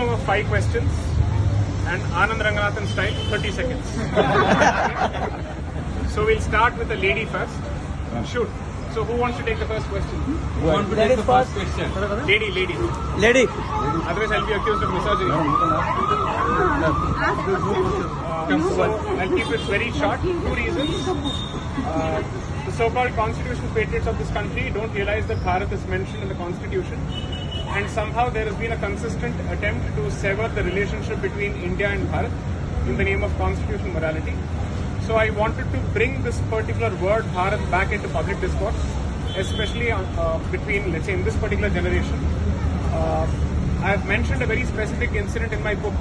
maximum of 5 questions, and Anand Ranganathan style, 30 seconds. So we'll start with the lady first. Shoot. So who wants to take the first question? Who wants to take the first question? Lady. Otherwise I'll be accused of misogyny. So I'll keep it very short. 2 reasons. The so-called constitutional patriots of this country don't realize that Bharat is mentioned in the constitution, and somehow there has been a consistent attempt to sever the relationship between India and Bharat in the name of constitutional morality. So I wanted to bring this particular word Bharat back into public discourse, especially between, let's say, in this particular generation. I have mentioned a very specific incident in my book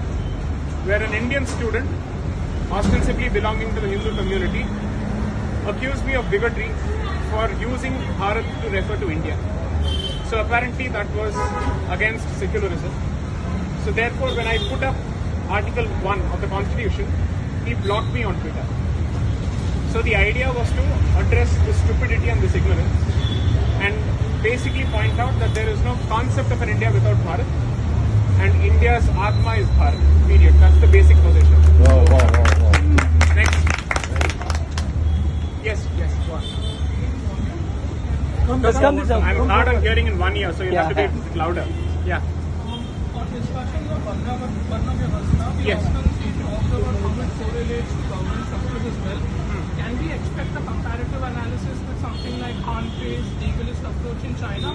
where an Indian student, ostensibly belonging to the Hindu community, accused me of bigotry for using Bharat to refer to India. So apparently that was against secularism. So therefore, when I put up Article 1 of the Constitution, he blocked me on Twitter. So the idea was to address this stupidity and this ignorance and basically point out that there is no concept of an India without Bharat, and India's Atma is Bharat, period. That's the basic position. Wow. Next. Yes, go on. I'm hard on hearing in 1 ear, so you'll have to be a bit louder. Yeah. On discussions of Varna Vyavastha, we Yes. often talked about how it correlates to government structures as well. Can we expect a comparative analysis with something like Han-based legalist approach in China,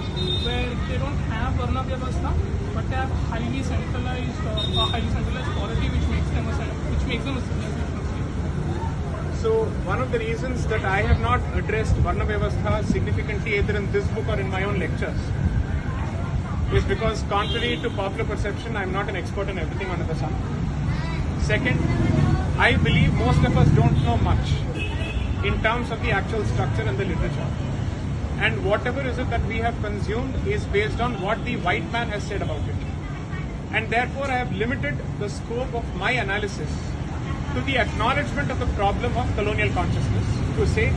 where they don't have Varna Vyavastha, but they have highly centralized polity, which makes them a civilization state? So one of the reasons that I have not addressed Varna Vyavastha significantly either in this book or in my own lectures is because, contrary to popular perception, I am not an expert in everything under the sun. Second, I believe most of us don't know much in terms of the actual structure and the literature. And whatever is it that we have consumed is based on what the white man has said about it. And therefore I have limited the scope of my analysis to the acknowledgement of the problem of colonial consciousness, to say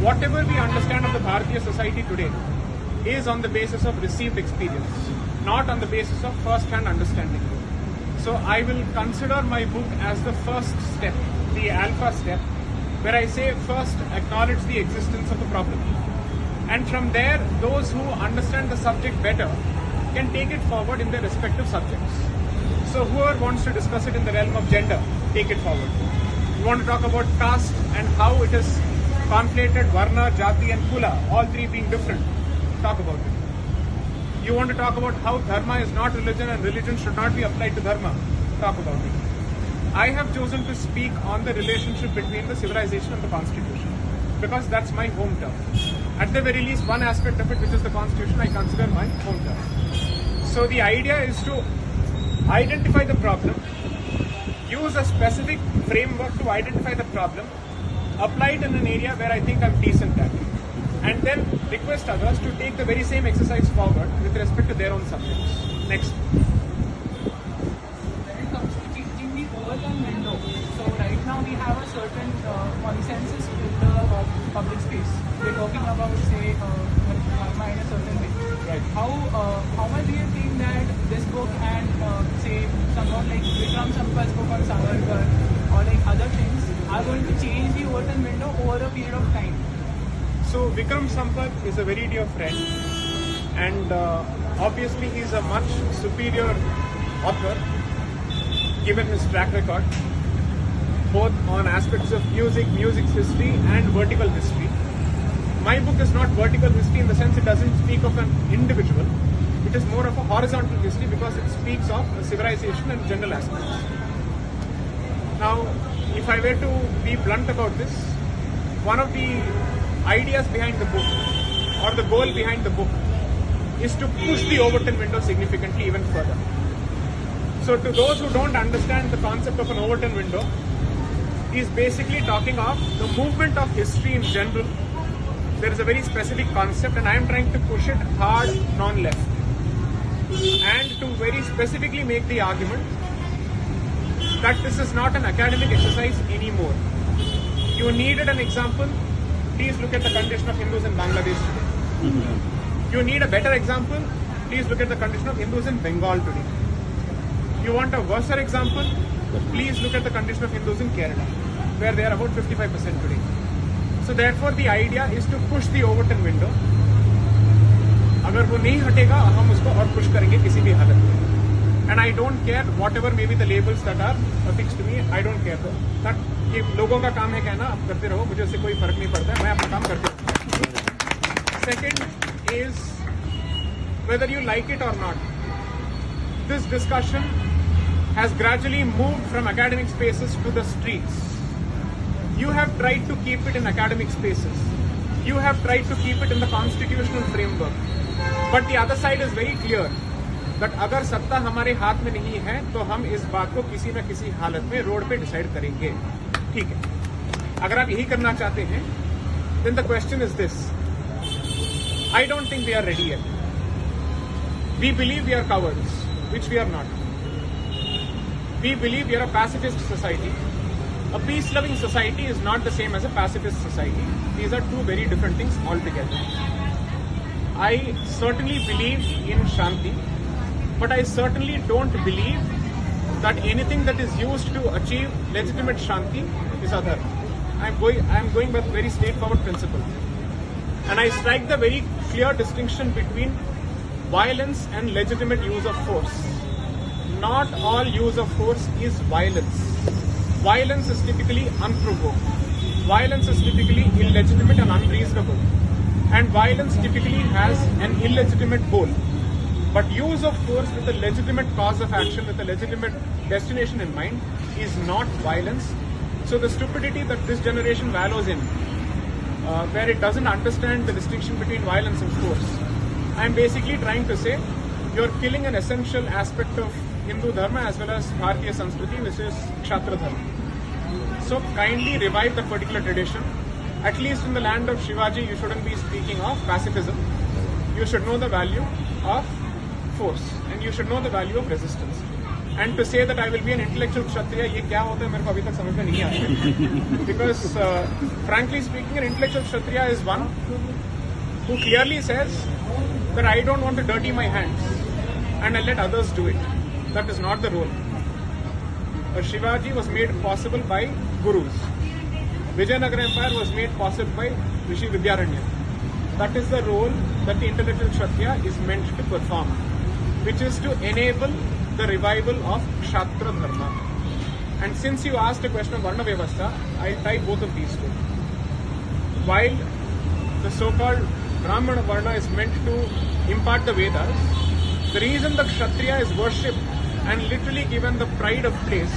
whatever we understand of the Bharatiya society today is on the basis of received experience, not on the basis of first-hand understanding. So I will consider my book as the first step, the alpha step, where I say first acknowledge the existence of the problem. And from there, those who understand the subject better can take it forward in their respective subjects. So whoever wants to discuss it in the realm of gender, take it forward. You want to talk about caste and how it is conflated, Varna, Jati and Kula, all three being different, talk about it. You want to talk about how Dharma is not religion and religion should not be applied to Dharma, talk about it. I have chosen to speak on the relationship between the civilization and the Constitution because that's my home turf. At the very least, one aspect of it, which is the Constitution, I consider my home turf. So the idea is to identify the problem, use a specific framework to identify the problem, apply it in an area where I think I'm decent at, and then request others to take the very same exercise forward with respect to their own subjects. Next. When it comes to changing the overturn window, so right now we have a certain consensus with the public space. We're talking about, say, Dharma in a certain way. Right. How much do you think that this book and, say, someone like Vikram Sampath's book on Savarkar or like other things are going to change the overturn window over a period of time? So Vikram Sampath is a very dear friend, and obviously he is a much superior author given his track record, both on aspects of music's history and vertical history. My book is not vertical history in the sense it doesn't speak of an individual. It is more of a horizontal history because it speaks of a civilization and general aspects. Now, if I were to be blunt about this, one of the ideas behind the book or the goal behind the book is to push the Overton window significantly even further. So to those who don't understand the concept of an Overton window, he is basically talking of the movement of history in general. There is a very specific concept and I am trying to push it hard, non-left, and to very specifically make the argument that this is not an academic exercise anymore. You needed an example, please look at the condition of Hindus in Bangladesh today. You need a better example, please look at the condition of Hindus in Bengal today. You want a worse example? Please look at the condition of Hindus in Kerala, where they are about 55% today. So therefore the idea is to push the Overton window. अगर वो नहीं हटेगा हम उसको और push करेंगे किसी भी हालत में. And I don't care whatever may be the labels that are affixed to me. I don't care that ये लोगों का काम है कहना, आप करते रहो, मुझे उससे कोई फर्क नहीं पड़ता है, मैं अपना काम करते रहूँ. Second is whether you like it or not. This discussion has gradually moved from academic spaces to the streets. You have tried to keep it in academic spaces. You have tried to keep it in the constitutional framework. But the other side is very clear that अगर सत्ता हमारे हाथ में नहीं है तो हम इस बात को किसी न किसी हालत में रोड पे डिसाइड करेंगे. ठीक है, अगर आप यही करना चाहते हैं then the question is this. I don't think we are ready yet. We believe we are cowards, which we are not. We believe we are a pacifist society. A peace-loving society is not the same as a pacifist society. These are two very different things altogether. I certainly believe in Shanti, but I certainly don't believe that anything that is used to achieve legitimate Shanti is adharma. I am going by a very straightforward principle. And I strike the very clear distinction between violence and legitimate use of force. Not all use of force is violence. Violence is typically unprovoked. Violence is typically illegitimate and unreasonable. And violence typically has an illegitimate goal. But use of force with a legitimate cause of action, with a legitimate destination in mind, is not violence. So the stupidity that this generation wallows in, where it doesn't understand the distinction between violence and force, I'm basically trying to say you're killing an essential aspect of Hindu Dharma as well as Bharatiya Sanskriti, which is Kshatriya Dharma. So kindly revive that particular tradition. At least in the land of Shivaji, you shouldn't be speaking of pacifism. You should know the value of force and you should know the value of resistance. And to say that I will be an intellectual Kshatriya, ये क्या होता है मेरे को अभी तक समझ में नहीं आता. Because frankly speaking, an intellectual Kshatriya is one who clearly says that I don't want to dirty my hands and I'll let others do it. That is not the role. Shivaji was made possible by gurus. Vijayanagara Empire was made possible by Rishi Vidyaranya. That is the role that the intellectual Kshatriya is meant to perform, which is to enable the revival of Kshatriya Dharma. And since you asked a question of Varna Vyavastha, I'll tie both of these two. While the so-called Brahmana Varna is meant to impart the Vedas, the reason the Kshatriya is worshipped and literally given the pride of place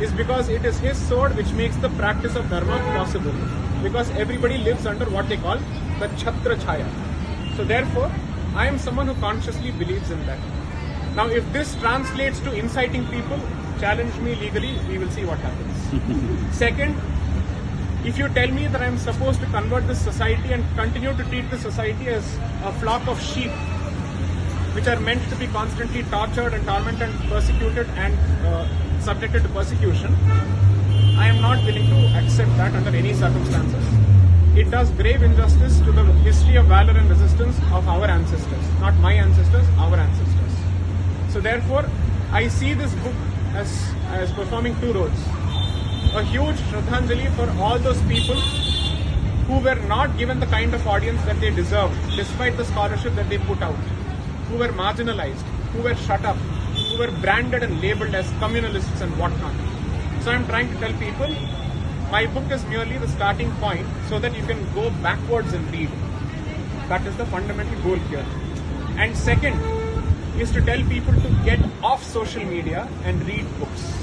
is because it is his sword which makes the practice of Dharma possible. Because everybody lives under what they call the Chhatra Chhaya. So therefore, I am someone who consciously believes in that. Now if this translates to inciting people, challenge me legally, we will see what happens. Second, if you tell me that I am supposed to convert this society and continue to treat this society as a flock of sheep, which are meant to be constantly tortured and tormented and persecuted and subjected to persecution, I am not willing to accept that under any circumstances. It does grave injustice to the history of valor and resistance of our ancestors, not my ancestors, our ancestors. So therefore, I see this book as performing two roles. A huge Shraddhanjali for all those people who were not given the kind of audience that they deserved, despite the scholarship that they put out, who were marginalized, who were shut up, who were branded and labeled as communalists and whatnot. So I'm trying to tell people, my book is merely the starting point so that you can go backwards and read. That is the fundamental goal here. And second is to tell people to get off social media and read books.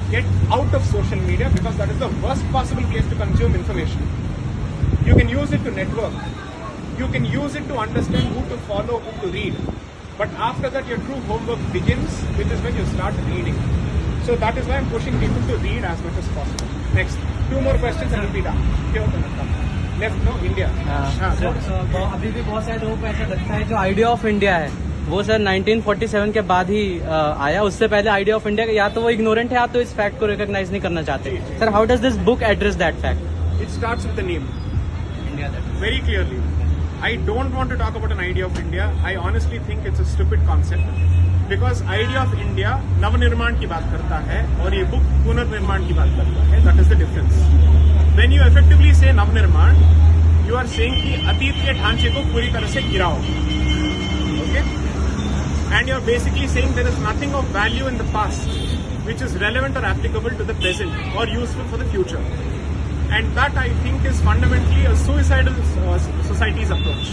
Get out of social media because that is the worst possible place to consume information. You can use it to network. You can use it to understand who to follow, who to read. But after that, your true homework begins, which is when you start reading. So that is why I'm pushing people to read as much as possible. Next, two more questions and we'll be done. Left, no, India. अभी भी बहुत सारे लोगों को ऐसा लगता है जो आइडिया ऑफ इंडिया है वो सर 1947 के बाद ही आया. उससे पहले आइडिया ऑफ इंडिया या तो वो इग्नोरेंट है या तो इस फैक्ट को रिकॉग्नाइज नहीं करना चाहते. Sir, how does this book address that fact? It starts with the name. Very clearly. I don't want to talk about an idea of India. I honestly think it's a stupid concept. Because idea of India Navnirman की बात करता है और ये book पुनर्निर्माण की बात करता है. That is the difference. When you effectively से नवनिर्माण, यू आर सेइंग कि अतीत के ढांचे को पूरी तरह से गिराओ. Okay, and you are basically saying there is nothing of value in the past which is relevant or applicable to the present or useful for the future. And that, I think, is fundamentally a suicidal society's approach.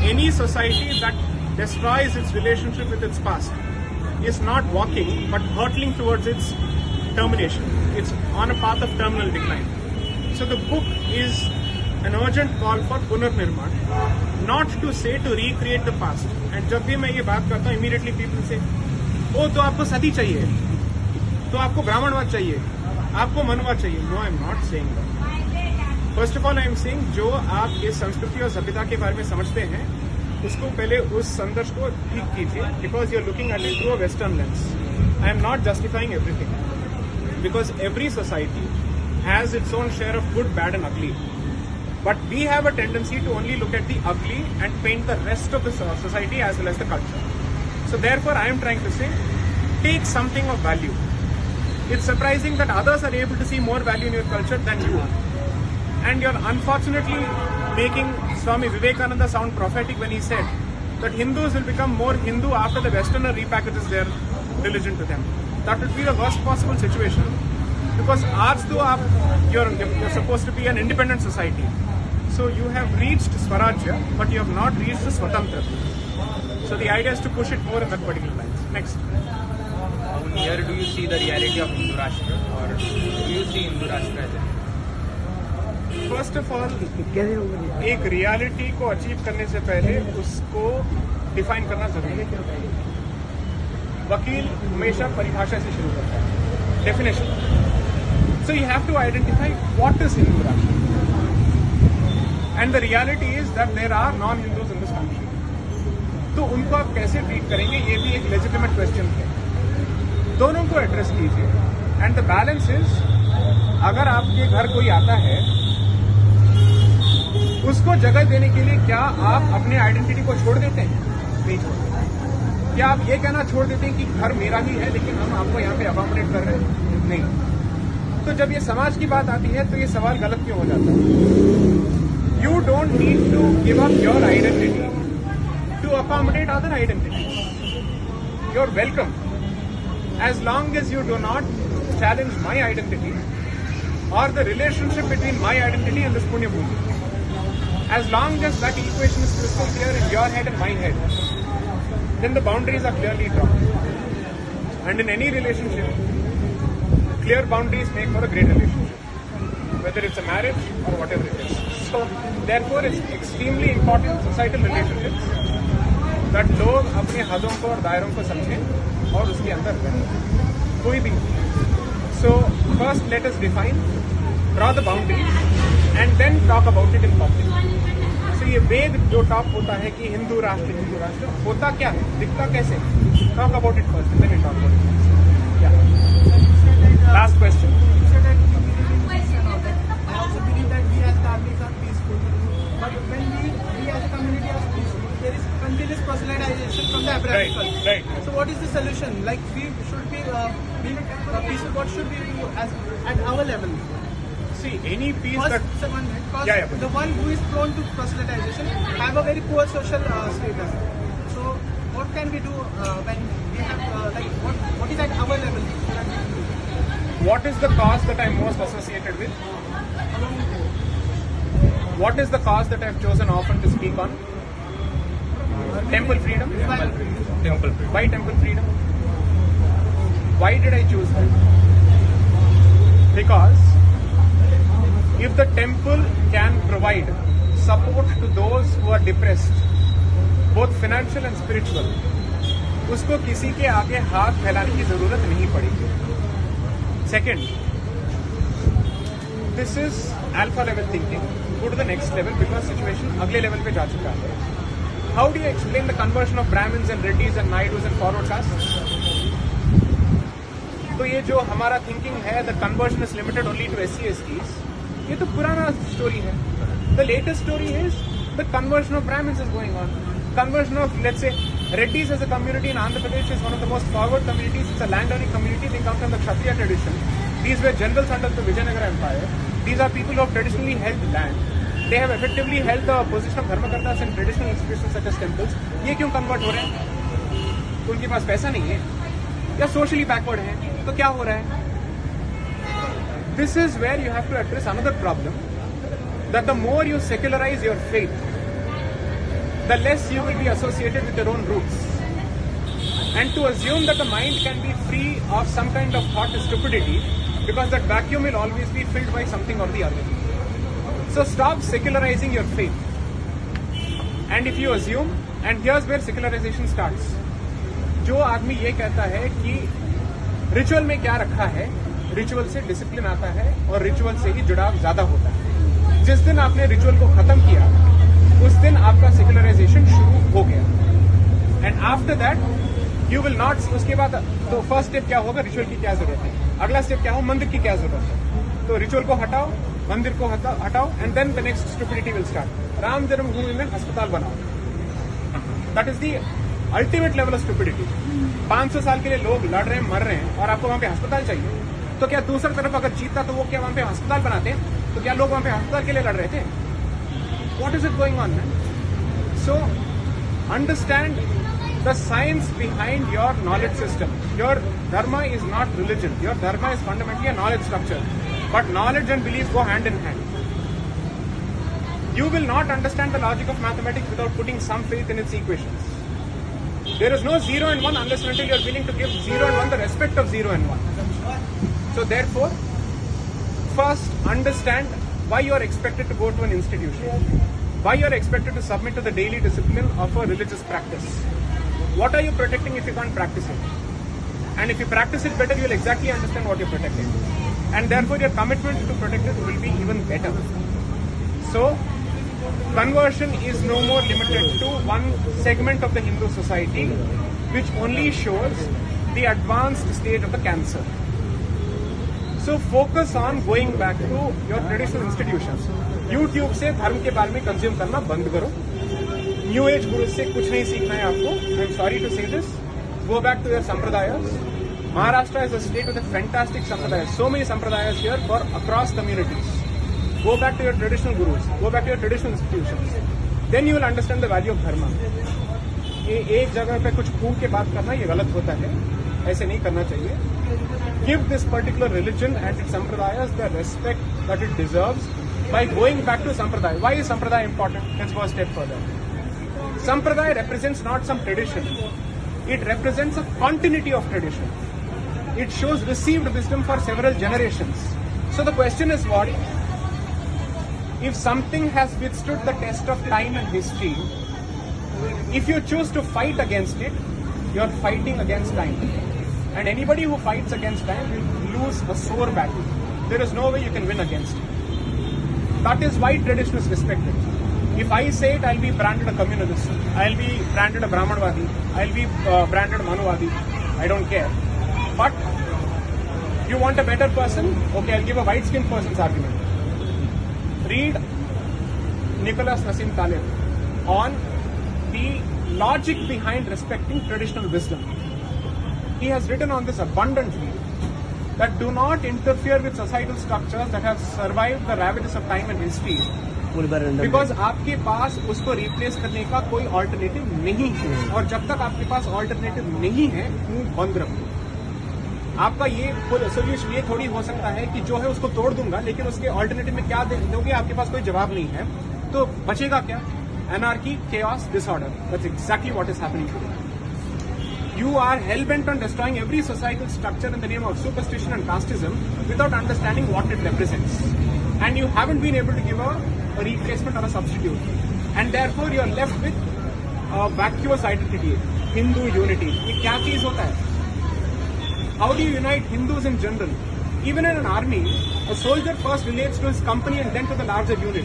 Any society that destroys its relationship with its past is not walking but hurtling towards its termination. It's on a path of terminal decline. So the book is an urgent call for Punarnirman, not to say to recreate the past. And जब भी मैं ये बात करता हूँ, immediately people say, oh, तो आपको सती चाहिए, तो आपको ब्राह्मणवाद चाहिए, आपको मनुवाद चाहिए. No, I am not saying that. First of all, I am saying जो आप इस संस्कृति और सभ्यता के बारे में समझते हैं, उसको पहले उस संदर्भ को ठीक कीजिए, because you are looking at it through a western lens. I am not justifying everything, because every society has its own share of good, bad and ugly. But we have a tendency to only look at the ugly and paint the rest of the society as well as the culture. So therefore, I am trying to say, take something of value. It's surprising that others are able to see more value in your culture than you are. And you're unfortunately making Swami Vivekananda sound prophetic when he said that Hindus will become more Hindu after the Westerner repackages their religion to them. That would be the worst possible situation. Because aaj to aap, you're supposed to be an independent society. So you have reached Swarajya, but you have not reached the Swatantra. So the idea is to push it more in that particular lines. Next. Here, do you see the reality of Hindu Rashtra, or do you see Hindu Rashtra as a? First of all, एक reality को achieve करने से पहले उसको define करना जरूरी है. वकील हमेशा परिभाषा से शुरू करता है, definition. So you have to identify what is Hindu Rashtra, and the reality is that there are non Hindus in this country. तो उनको आप कैसे ट्रीट करेंगे, ये भी एक लेजिटिमेट क्वेश्चन है. दोनों को एड्रेस कीजिए. एंड द बैलेंस इज, अगर आपके घर कोई आता है, उसको जगह देने के लिए क्या आप अपने आइडेंटिटी को छोड़ देते हैं? नहीं छोड़ते. क्या आप ये कहना छोड़ देते हैं कि घर मेरा ही है लेकिन हम आपको यहाँ पे अकोमोडेट कर रहे हैं? नहीं. तो जब ये समाज की बात आती है तो ये सवाल गलत क्यों हो जाता है? You don't need to give up your identity to accommodate other identities. You are welcome, as long as you do not challenge my identity or the relationship between my identity and this Punya Bhumi. As long as that equation is crystal clear in your head and my head, then the boundaries are clearly drawn. And in any relationship, clear boundaries make for a great relationship, whether it's a marriage or whatever it is. So therefore, it's extremely important in societal relationships that लोग अपने हदों को और दायरों को समझें और उसके अंदर रहें, कोई भी. So first let us define, draw the boundary and then talk about it in public. So ये वेद जो टॉक होता है कि हिंदू राष्ट्र होता क्या है, दिखता कैसे, talk about it first, then talk about it. या last question. Continuous proselytization from the Abrahamic culture. Right. So what is the solution? Like we should be being peaceful. What should we do at our level? See, any peace First, that... one minute, because the one who is prone to proselytization have a very poor social status. So what can we do when we have what is at our level? What is the cause that I'm most associated with? What is the cause that I've chosen often to speak on? Temple freedom? Temple freedom. Why temple freedom? Why did I choose that? Because if the temple can provide support to those who are depressed, both financial and spiritual, उसको किसी के आगे हाथ फैलाने की जरूरत नहीं पड़ेगी. Second, this is alpha level thinking. Go to the next level because situation अगले level पे जा चुका है. How do you explain the conversion of Brahmins and Reddis and Naidus and forward castes? तो ये जो हमारा थिंकिंग है, the conversion is limited only to SC STs, ये तो पुराना स्टोरी है. The latest story is the conversion of Brahmins is going on. Conversion of, let's say, Reddis as a community in Andhra Pradesh is one of the most forward communities. It's a land-owning community. They come from the Kshatriya tradition. These were generals under the Vijayanagara Empire. These are people who have traditionally held land. They have effectively held the position of dharmakartas in traditional institutions such as temples. ये क्यों convert हो रहे हैं? उनके पास पैसा नहीं है या socially backward है, तो क्या हो रहा है? This is where you have to address another problem, that the more you secularize your faith, the less you will be associated with your own roots. And to assume that the mind can be free of some kind of thought is stupidity, because that vacuum will always be filled by something or the other. So stop secularizing your faith. And if you assume, and here's where secularization starts. जो आदमी ये कहता है कि ritual में क्या रखा है, रिचुअल से डिसिप्लिन आता है और रिचुअल से ही जुड़ाव ज्यादा होता है. जिस दिन आपने रिचुअल को खत्म किया, उस दिन आपका सेक्युलराइजेशन शुरू हो गया. And after that you will not, उसके बाद तो फर्स्ट स्टेप क्या होगा, रिचुअल की क्या जरूरत है. अगला स्टेप क्या हो, मंदिर की क्या जरूरत है. तो रिचुअल को हटाओ, मंदिर को हटाओ, and then the next stupidity will start. Ram Janmabhoomi में अस्पताल बनाओ. That is the ultimate level of stupidity. 500 साल के लिए लोग लड़ रहे हैं, मर रहे हैं, और आपको वहां पे अस्पताल चाहिए. तो क्या दूसरी तरफ अगर जीतता तो वो क्या वहां पे अस्पताल बनाते हैं? तो क्या लोग वहां पे अस्पताल के लिए लड़ रहे थे? What is it going on, man? So, understand the science behind your knowledge system. Your dharma is not religion. Your dharma is fundamentally a knowledge structure. But knowledge and belief go hand in hand. You will not understand the logic of mathematics without putting some faith in its equations. There is no 0 and 1 unless and until you are willing to give 0 and 1 the respect of 0 and 1. So therefore, first understand why you are expected to go to an institution, why you are expected to submit to the daily discipline of a religious practice. What are you protecting if you can't practice it? And if you practice it better, you will exactly understand what you're protecting. And therefore, your commitment to protect it will be even better. So, conversion is no more limited to one segment of the Hindu society, which only shows the advanced stage of the cancer. So focus on going back to your traditional institutions. YouTube से धर्म के बारे में consume करना बंद करो. New age गुरु से कुछ नहीं सीखना है आपको. आई एम सॉरी टू से this. Go back to your sampradayas. Maharashtra is a state with a fantastic sampradayas. So many sampradayas here for across communities. Go back to your traditional gurus. Go back to your traditional institutions. Then you will understand the value of dharma. एक जगह पे कुछ फूंक के बात करना ये गलत होता है. ऐसे नहीं करना चाहिए. Give this particular religion and its sampradayas the respect that it deserves by going back to sampradaya. Why is sampradaya important? Let's go a step further. Sampradaya represents not some tradition. It represents a continuity of tradition. It shows received wisdom for several generations. So the question is what? If something has withstood the test of time and history, if you choose to fight against it, you're fighting against time. And anybody who fights against time will lose a sore battle. There is no way you can win against it. That is why tradition is respected. If I say it, I'll be branded a communist. I'll be branded a Brahmanwadi. I'll be branded a Manuvadi. I don't care. But you want a better person? Okay, I'll give a white-skinned person's argument. Read Nicholas Nassim Taleb on the logic behind respecting traditional wisdom. He has written on this abundantly, that do not interfere with societal structures that have survived the ravages of time and history, because आपके पास उसको replace करने का कोई alternative नहीं है. और जब तक आपके पास ऑल्टरनेटिव नहीं है, मुंह बंद रखो. आपका ये सोल्यूशन ये थोड़ी हो सकता है कि जो है उसको तोड़ दूंगा, लेकिन उसके ऑल्टरनेटिव में क्या दोगे, आपके पास कोई जवाब नहीं है, तो बचेगा क्या? Anarchy, chaos, disorder. That's exactly what is happening today. You are hell-bent on destroying every societal structure in the name of superstition and casteism without understanding what it represents. And you haven't been able to give a replacement or a substitute. And therefore you are left with a vacuous identity, Hindu unity. ये क्या चीज होता है? How do you unite Hindus in general? Even in an army, a soldier first relates to his company and then to the larger unit.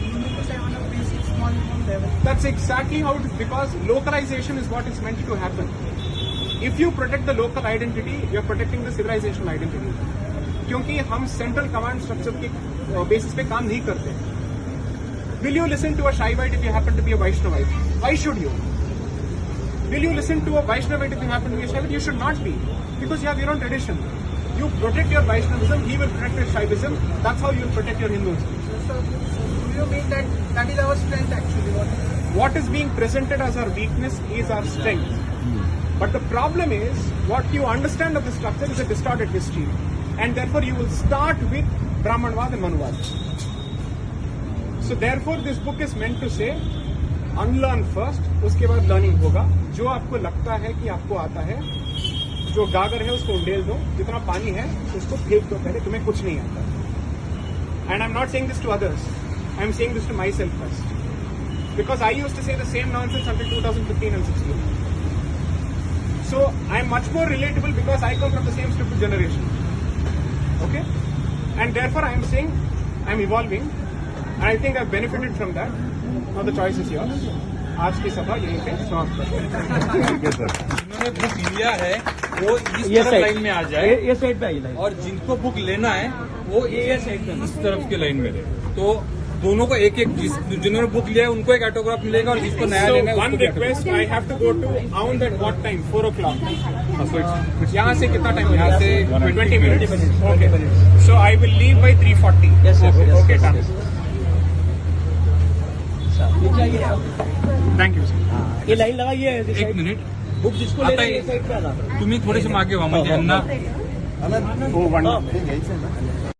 That's exactly how it is, because localization is what is meant to happen. If you protect the local identity, you are protecting the civilizational identity. क्योंकि हम central command structure के basis पे काम नहीं करते. Will you listen to a Shaivite if you happen to be a Vaishnavite? Why should you? will you listen to a Vaishnavaite thing happen to Shaiva? You should not be, because you have your own tradition. You protect your Vaishnavism, he will protect your Shaivism. That's how you will protect your Hinduism. So, do you mean that that is our strength actually? What is being presented as our weakness is our strength. But the problem is, what you understand of the structure is a distorted history. And therefore you will start with Brahmanvad and Manuvad. So therefore this book is meant to say, unlearn first, उसके बाद learning होगा. जो आपको लगता है कि आपको आता है, जो गागर है उसको उंडेल दो, जितना पानी है उसको फेंक दो पहले, तुम्हें कुछ नहीं आता. And I'm not saying this to others. I'm saying this to myself first. Because I used to say the same nonsense until 2015 and 16. So I'm much more relatable because I come from the same stupid generation. Okay? And therefore I am saying I'm evolving. And I think I've benefited from that. Now the choice is yours. आज की सभा यहीं पे समाप्त करते हैं. जिन्होंने book लिया है वो इस ये तरफ साइड लाइन में आ जाए, ये साइड पे आई लाइन. और जिनको बुक लेना है वो ये साइड पे इस तरफ की लाइन में रहे. तो दोनों को एक एक, जिन्होंने बुक लिया है उनको एक ऑटोग्राफ मिलेगा और जिसको नया So लेना है one उसको भी request, I have to go to Aund at what time? 4 o'clock. autograph. यहाँ से कितना टाइम? यहाँ से 20 minutes. Okay. So I will leave by 3:40. Yes, yes, yes. Okay, done. ये चाहिए. Thank you, sir. ये लाइन लगाइए. एक मिनिट, बुक जिसको आता लेना है है. ये साइड पे आना. तुम्ही थोडेसे मागे व्हा म्हणजे यांना Oh, one.